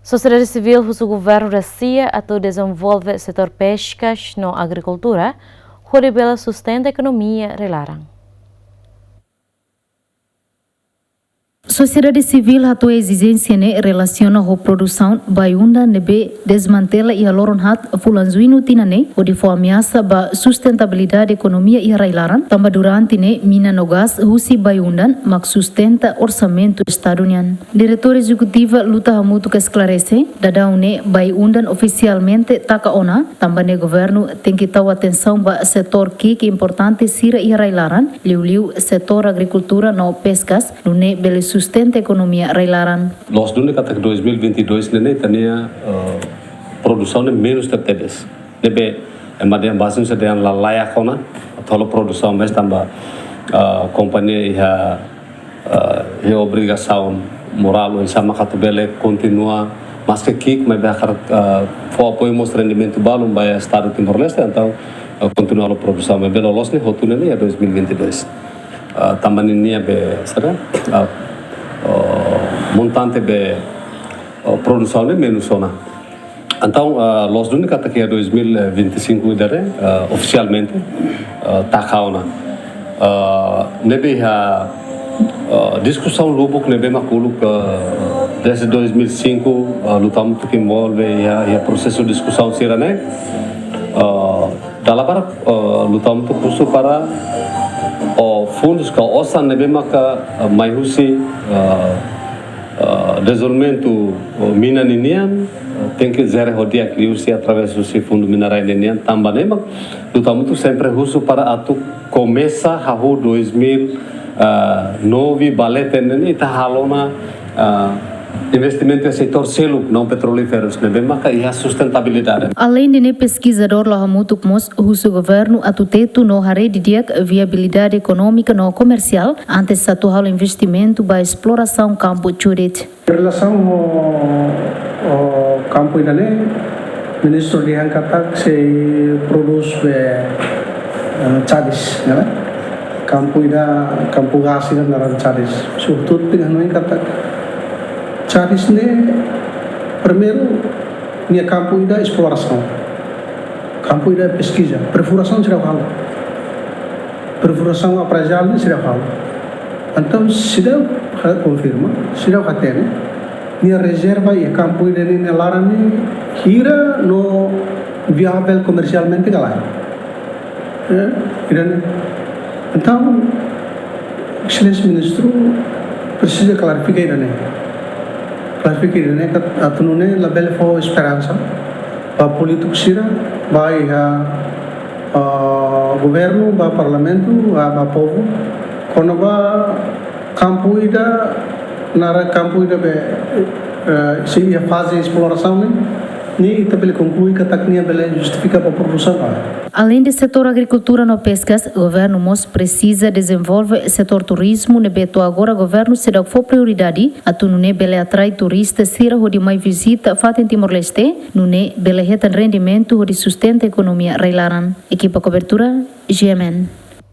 Sociedade civil do governo da CIA atau desenvolve setor pescas na agricultura, horribela sustenta a economia relarang. Sociedade civil atua exigência ne relaciona com produção baiunda nebe desmantela e aloron hat fulanzuino tinane o de ameaça ba sustentabilidade da economia e railaran tamba durante ne mina no gas husi baiundan mak sustenta orçamento estadunian. Diretor executiva luta hamutu que esclarece dadau ne baiundan oficialmente taka ona tamba ne governo tem que dar atenção ba setor que importante sira e railaran liu setor agricultura no pescas no ne bele sustenta a economia railaran. Nós do kata 2022 ne tania produção de menos de tedes. Nebe emadia basin sedang layak kona atau produção mas tamba companhia ia obrigação moral em sama kata bele continua mas que kik mas bakar apoio rendimento balum by Estado Timor-Leste então continua a produção mas belo los ne hotune ne 2022. Também ini be sada montante be produção de menos zona. Então, los do kata que 2025 idare oficialmente takauna. Nebe a discussão lubuk nebe makulu desde 2005 lutamos que envolve a processo de discussão sirane. Dalam para lutamos curso para fundos que osan nebe maka mai husi desenvolvimento mina ninian tem que zero rodia criusi através do fundo minerais ninian também mak lutamos sempre husu para atu começa hahu 2009 balete nini tahalona investimento em setor selo não petrolíferos, né? Bem, mas a sustentabilidade. Além de pesquisador Lahamutu Mos, o governo atuteto no rede de viabilidade econômica no comercial antes satu hal investimento para exploração campo churit. Em relação ao campo idane, ministro dihan kata se produz cadis, né? Campo gas ida naran cadis. Sobretudo dengan kata cadis ne primeiro minha campo ida exploração, campo ida pesquisa, perfuração será falo, perfuração appraisal será falo. Então se deu confirma, se deu até né, minha reserva e campo ida ne larane hira no viável comercialmente galai, então excelência ministro precisa clarificar isso né. Clarificar né que atunune label fo esperança para político sira vai governo ba parlamento ba povo quando ba campo ida nara campo ida be se fase exploração né ni tabel conclui que tecnia bele justifica para produção. Além do setor agricultura no pescas, o governo Mos precisa desenvolver setor turismo, nebeto agora o governo será for prioridade, atu nune bele atrai turistas sira ho de mai visita fatem Timor-Leste, nune bele retan rendimento ho de sustenta a economia railaran. Equipa cobertura GMN.